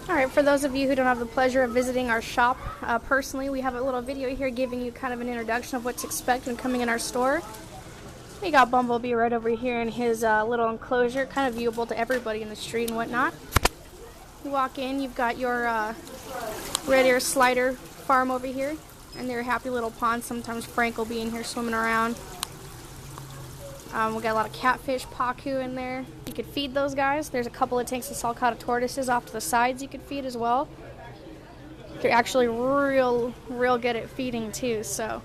Alright, for those of you who don't have the pleasure of visiting our shop personally, we have a little video here giving you kind of an introduction of what to expect when coming in our store. We got Bumblebee right over here in his little enclosure, kind of viewable to everybody in the street and whatnot. You walk in, you've got your red ear slider farm over here, and their happy little pond. Sometimes Frank will be in here swimming around. We got a lot of catfish, pacu in there. You could feed those guys. There's a couple of tanks of sulcata tortoises off to the sides you could feed as well. They're actually real good at feeding too, so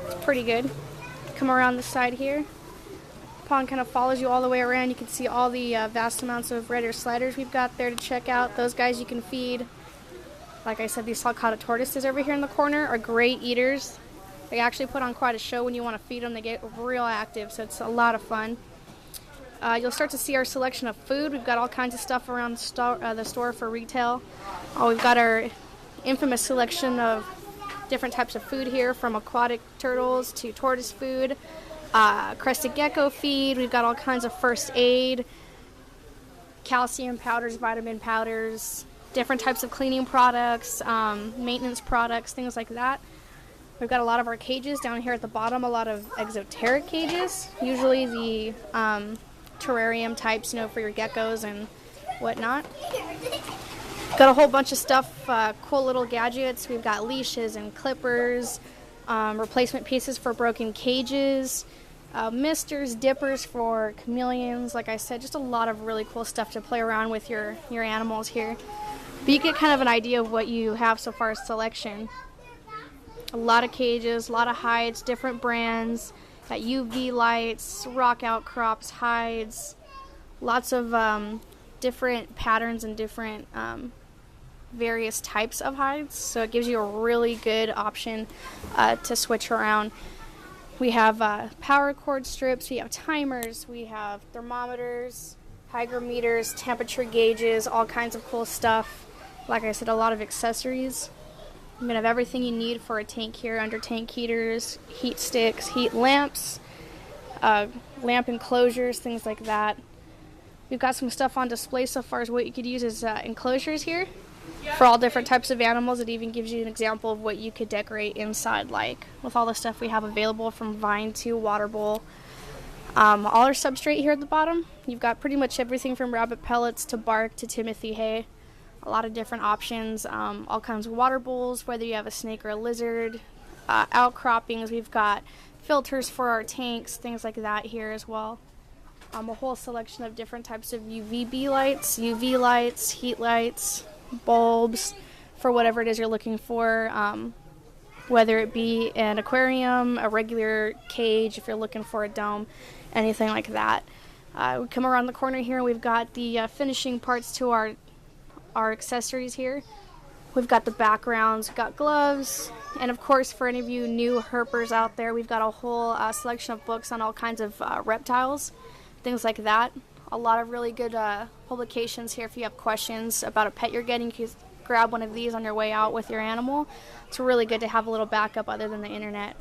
it's pretty good. Come around the side here. The pond kind of follows you all the way around. You can see all the vast amounts of red ear sliders we've got there to check out. Those guys you can feed. Like I said, these sulcata tortoises over here in the corner are great eaters. They actually put on quite a show when you want to feed them. They get real active, so it's a lot of fun. You'll start to see our selection of food. We've got all kinds of stuff around the store for retail. We've got our infamous selection of different types of food here, from aquatic turtles to tortoise food, crested gecko feed. We've got all kinds of first aid, calcium powders, vitamin powders, different types of cleaning products, maintenance products, things like that. We've got a lot of our cages down here at the bottom, a lot of exoteric cages, usually the terrarium types, for your geckos and whatnot. Got a whole bunch of stuff, cool little gadgets. We've got leashes and clippers, replacement pieces for broken cages, misters, dippers for chameleons. Like I said, just a lot of really cool stuff to play around with your animals here. But you get kind of an idea of what you have so far as selection. A lot of cages, a lot of hides, different brands, got UV lights, rock outcrops, hides, lots of different patterns and different various types of hides. So it gives you a really good option to switch around. We have power cord strips, we have timers, we have thermometers, hygrometers, temperature gauges, all kinds of cool stuff. Like I said, a lot of accessories. You're going to have everything you need for a tank here, under tank heaters, heat sticks, heat lamps, lamp enclosures, things like that. We've got some stuff on display so far as what you could use as enclosures here for all different types of animals. It even gives you an example of what you could decorate inside, like with all the stuff we have available, from vine to water bowl. All our substrate here at the bottom, you've got pretty much everything from rabbit pellets to bark to Timothy hay. A lot of different options, all kinds of water bowls, whether you have a snake or a lizard, outcroppings. We've got filters for our tanks, things like that here as well. A whole selection of different types of UVB lights, UV lights, heat lights, bulbs, for whatever it is you're looking for, whether it be an aquarium, a regular cage, if you're looking for a dome, anything like that. We come around the corner here, we've got the finishing parts to our accessories here. We've got the backgrounds, we've got gloves, and of course, for any of you new herpers out there, we've got a whole selection of books on all kinds of reptiles, things like that. A lot of really good publications here if you have questions about a pet you're getting. You can grab one of these on your way out with your animal. It's really good to have a little backup other than the internet.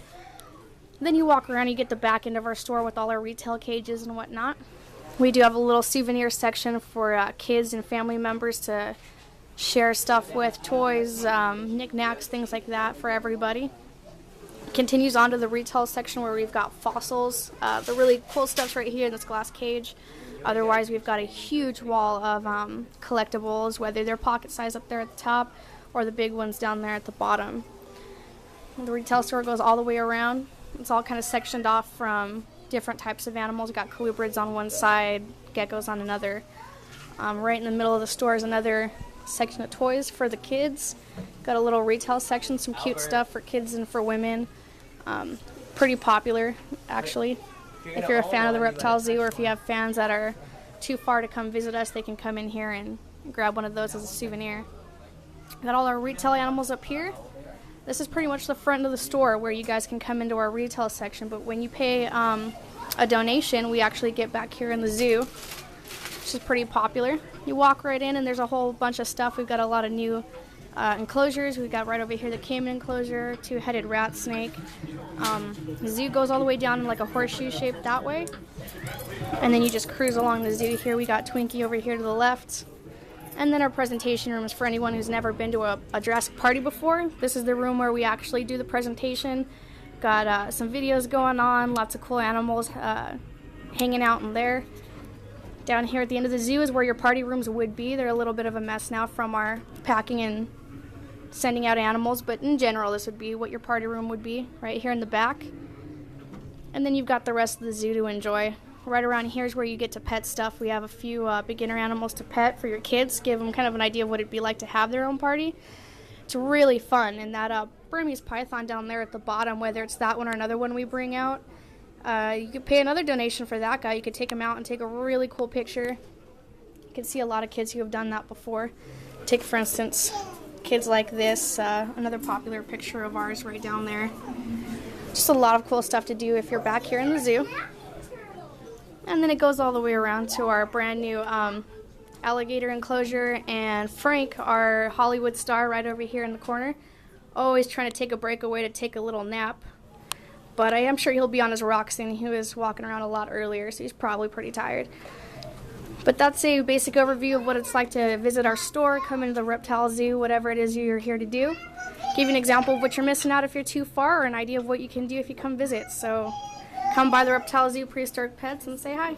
Then you walk around, you get the back end of our store with all our retail cages and whatnot. We do have a little souvenir section for kids and family members to share stuff with, toys, knickknacks, things like that for everybody. Continues on to the retail section where we've got fossils. The really cool stuff's right here in this glass cage. Otherwise, we've got a huge wall of collectibles, whether they're pocket size up there at the top or the big ones down there at the bottom. The retail store goes all the way around. It's all kind of sectioned off from different types of animals. We've got colubrids on one side, geckos on another. Right in the middle of the store is another section of toys for the kids. Got a little retail section, some cute stuff for kids and for women. Pretty popular, actually. If you're a fan of the Reptile Zoo, or if you have fans that are too far to come visit us, they can come in here and grab one of those as a souvenir. Got all our retail animals up here. This is pretty much the front of the store where you guys can come into our retail section, but when you pay a donation, we actually get back here in the zoo, which is pretty popular. You walk right in and there's a whole bunch of stuff. We've got a lot of new enclosures. We've got right over here the caiman enclosure, two-headed rat snake. The zoo goes all the way down in like a horseshoe shape that way. And then you just cruise along the zoo here. We got Twinkie over here to the left. And then our presentation room is for anyone who's never been to a Jurassic party before. This is the room where we actually do the presentation. Got some videos going on, lots of cool animals hanging out in there. Down here at the end of the zoo is where your party rooms would be. They're a little bit of a mess now from our packing and sending out animals, but in general this would be what your party room would be, right here in the back. And then you've got the rest of the zoo to enjoy. Right around here is where you get to pet stuff. We have a few beginner animals to pet for your kids, give them kind of an idea of what it'd be like to have their own party. It's really fun. And that Burmese Python down there at the bottom, whether it's that one or another one we bring out, you could pay another donation for that guy. You could take him out and take a really cool picture. You can see a lot of kids who have done that before. Take, for instance, kids like this, another popular picture of ours right down there. Just a lot of cool stuff to do if you're back here in the zoo. And then it goes all the way around to our brand new Alligator Enclosure, and Frank, our Hollywood star, right over here in the corner, always trying to take a breakaway to take a little nap. But I am sure he'll be on his rock soon. He was walking around a lot earlier, so he's probably pretty tired. But that's a basic overview of what it's like to visit our store, come into the reptile zoo, whatever it is you're here to do. Give you an example of what you're missing out if you're too far, or an idea of what you can do if you come visit. So come by the Reptile Zoo, Prehistoric Pets, and say hi.